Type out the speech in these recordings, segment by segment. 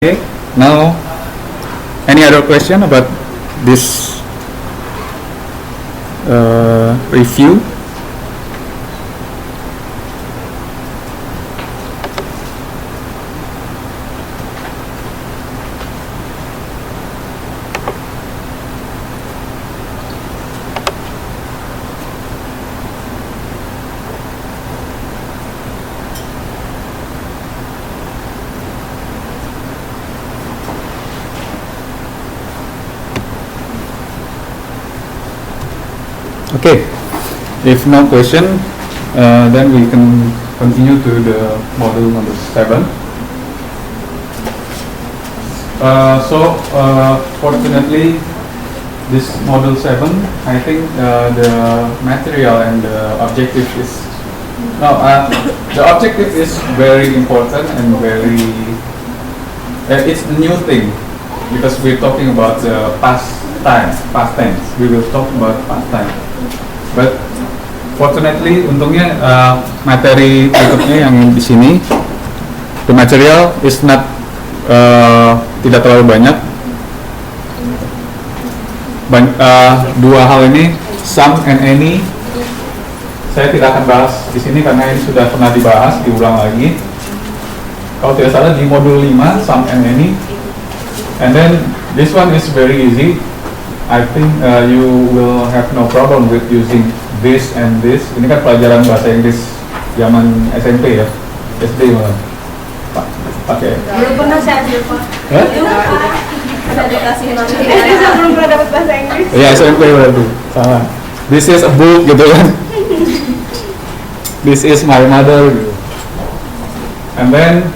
Okay, now any other question about this review? Okay, if no question, then we can continue to the module number 7. Fortunately, this module 7, I think the material and the objective is the objective is very important and very it's a new thing because we're talking about the past tense. We will talk about past time. But fortunately, untungnya materi berikutnya yang di sini, the material is not tidak terlalu banyak. Dua hal ini, some and any, saya tidak akan bahas di sini karena ini sudah pernah dibahas, diulang lagi. Kalau tidak salah di modul 5, some and any. And then this one is very easy. I think you will have no problem with using this and this. Ini kan pelajaran bahasa Inggris zaman SMP ya, SD malah. Pakai. Belum pernah saya ambil Pak. Ada dikasih nama. Saya belum pernah dapat bahasa Inggris. Ya SMP berarti. Sama. This is a book gitu kan. This is my mother. Gitu. And then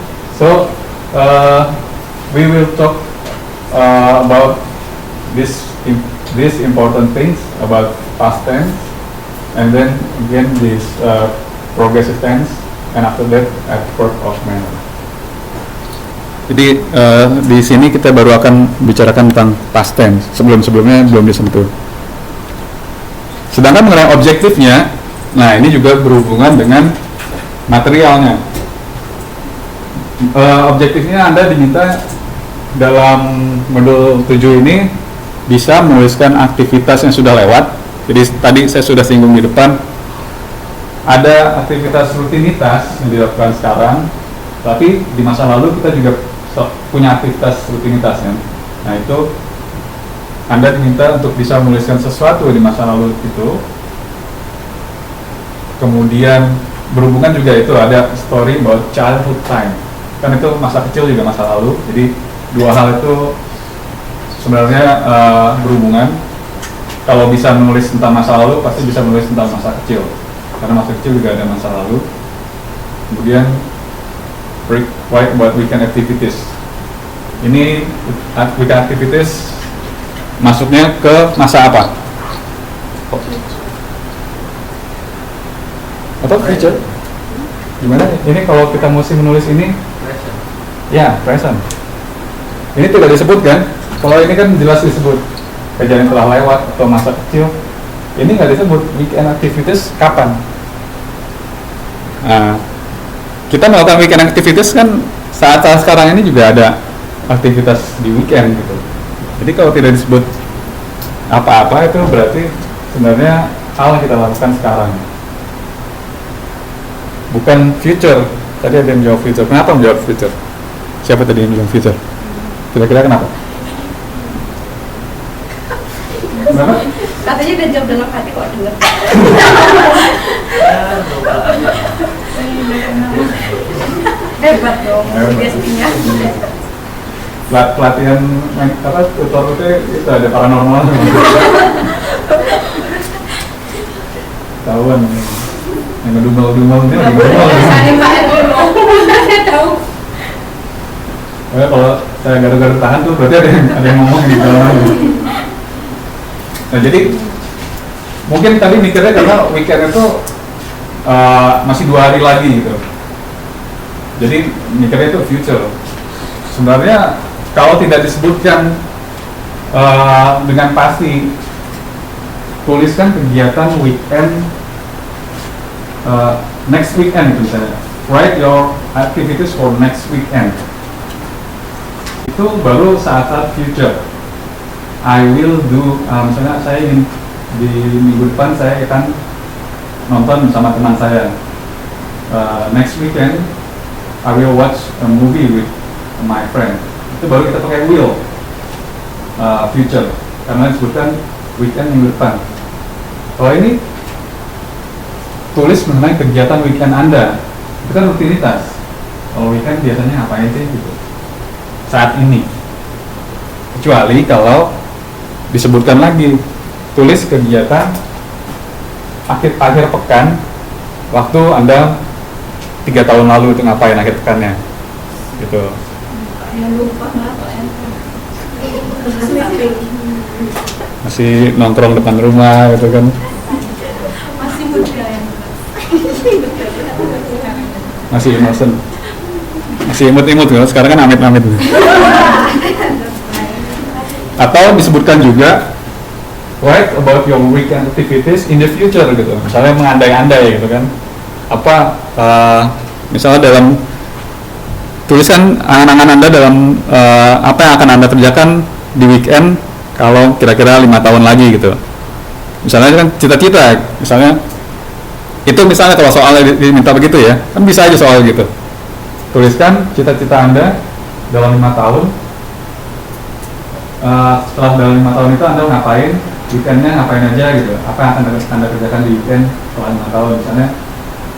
we will talk about these important things about past tense, and then again this progressive tense, and after that adverb of manner. Jadi di sini kita baru akan bicarakan tentang past tense. Sebelumnya belum disentuh. Sedangkan mengenai objektifnya, nah ini juga berhubungan dengan materialnya. Objektifnya Anda diminta dalam modul 7 ini bisa menuliskan aktivitas yang sudah lewat. Jadi tadi saya sudah singgung di depan, ada aktivitas rutinitas yang dilakukan sekarang, tapi di masa lalu kita juga punya aktivitas rutinitas ya. Nah itu Anda diminta untuk bisa menuliskan sesuatu di masa lalu itu. Kemudian berhubungan juga itu ada story about childhood time, kan itu masa kecil juga masa lalu. Jadi dua hal itu sebenarnya berhubungan. Kalau bisa menulis tentang masa lalu, pasti bisa menulis tentang masa kecil, karena masa kecil juga ada masa lalu. Kemudian write about weekend activities. Ini weekend activities masuknya ke masa apa? Atau future? Gimana? Ini kalau kita mesti menulis ini? Present. Ya, present. Ini tidak disebutkan. Kalau ini kan jelas disebut kejadian telah lewat atau masa kecil. Ini nggak disebut weekend activities kapan. Nah, kita melakukan weekend activities kan saat-saat sekarang ini juga ada aktivitas di weekend gitu. Jadi kalau tidak disebut apa-apa itu berarti sebenarnya hal yang kita lakukan sekarang. Bukan future. Tadi ada yang jawab future. Kenapa menjawab future? Siapa tadi yang bilang future? Kira-kira kenapa? Kenapa? Katanya udah jawab dalam hati kok dengar. Hebat dong sugestinya. Pelatihan tutor itu ada paranormal. Tahuan yang ngedumel-dumel itu lagi ngedumel. Saya tahu. Kalau saya garu-garu tahan tuh berarti ada yang ngomong di dalam. Nah jadi mungkin tadi mikirnya karena weekend itu masih 2 hari lagi gitu. Jadi mikirnya itu future. Sebenarnya kalau tidak disebutkan dengan pasti, tuliskan kegiatan weekend next weekend misalnya. Write your activities for next weekend. itu baru saat-saat future. I will do, misalnya saya ingin di minggu depan saya akan nonton bersama teman saya. Next weekend I will watch a movie with my friend. Itu baru kita pakai will, future, karena disebutkan weekend minggu depan. Kalau ini tulis mengenai kegiatan weekend Anda, itu kan rutinitas. Kalau weekend biasanya ngapain sih gitu saat ini, kecuali kalau disebutkan lagi, tulis kegiatan akhir pekan waktu Anda 3 tahun lalu itu ngapain akhir pekannya gitu. Masih nongkrong depan rumah gitu kan, Masih muda ya. masih innocent, masih imut-imut gitu. Sekarang kan amit-amit. Atau disebutkan juga write about your weekend activities in the future gitu. Misalnya mengandai-andai gitu kan. Apa misalnya dalam tulisan angan-angan Anda dalam apa yang akan Anda kerjakan di weekend kalau kira-kira 5 tahun lagi gitu. Misalnya kan cita-cita, misalnya itu misalnya kalau soalnya diminta begitu ya, kan bisa aja soal gitu. Tuliskan cita-cita Anda dalam 5 tahun. Setelah dalam 5 tahun itu Anda ngapain, weekendnya ngapain aja gitu, apa yang akan Anda kerjakan di weekend setelah 5 tahun. Misalnya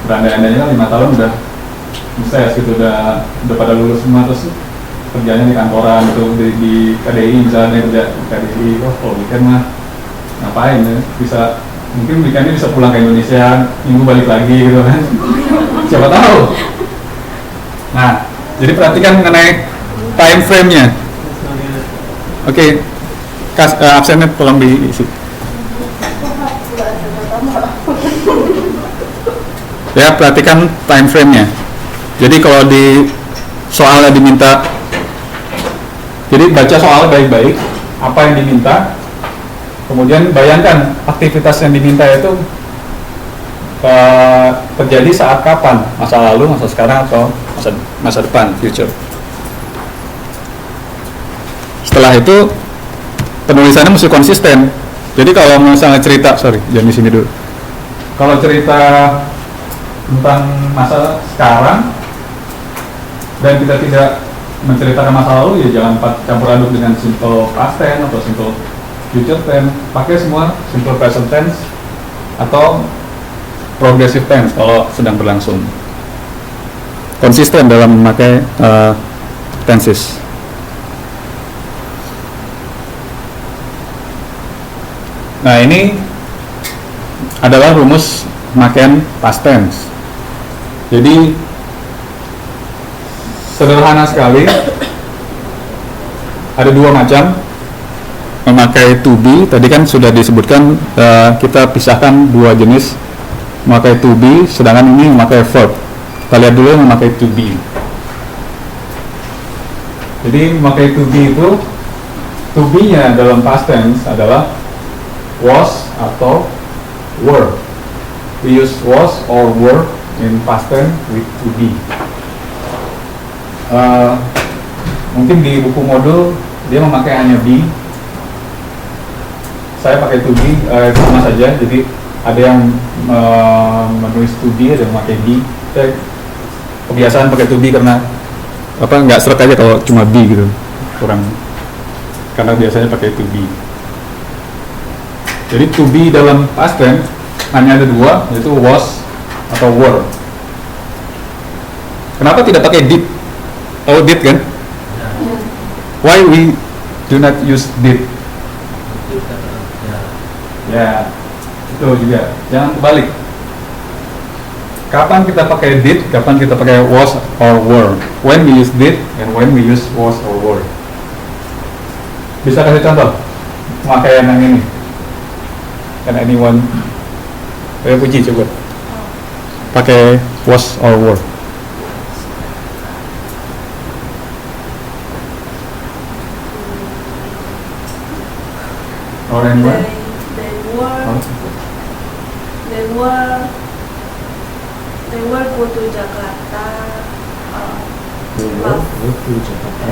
berandai-andainya 5 tahun udah sukses gitu, udah pada lulus semua, terus kerjanya di kantoran gitu, di KDI misalnya, kerja di KDI. Kalau weekend mah ngapain ya, bisa mungkin weekendnya bisa pulang ke Indonesia, minggu balik lagi gitu kan. Siapa tahu. Nah, jadi perhatikan mengenai time frame-nya. Oke, absennya tolong diisi. Ya, perhatikan time frame-nya. Jadi kalau di soalnya diminta, jadi baca soal baik-baik, apa yang diminta, kemudian bayangkan aktivitas yang diminta itu terjadi saat kapan, masa lalu, masa sekarang, atau masa depan, future. Setelah itu penulisannya mesti konsisten. Jadi kalau misalnya cerita, jangan di sini dulu. Kalau cerita tentang masa sekarang dan kita tidak menceritakan masa lalu, ya jangan campur aduk dengan simple past tense atau simple future tense. Pakai semua simple present tense atau progressive tense kalau sedang berlangsung. Konsisten dalam memakai tenses. Nah, ini adalah rumus pemakaian past tense. Jadi sederhana sekali, ada dua macam memakai to be. Tadi kan sudah disebutkan, kita pisahkan dua jenis memakai to be, sedangkan ini memakai verb. Kita lihat dulu yang memakai to be. Jadi memakai to be itu, to be nya dalam past tense adalah was atau were. We use was or were in past tense with to be. Mungkin di buku modul dia memakai hanya be. Saya pakai to be sama saja. Jadi ada yang menulis to be, ada yang memakai be. Saya kebiasaan pakai to be karena nggak seret aja kalau cuma be gitu, kurang, karena biasanya pakai to be. Jadi to be dalam past tense hanya ada dua, yaitu was atau were. Kenapa tidak pakai did? Oh, did kan? Why we do not use did? Ya, itu juga. Jangan kebalik. Kapan kita pakai did? Kapan kita pakai was or were? When we use did and when we use was or were. Bisa kasih contoh pemakaian yang ini? Can anyone? Saya puji coba. Pakai was or were. Or anyone? They were go to Jakarta. Go to Jakarta.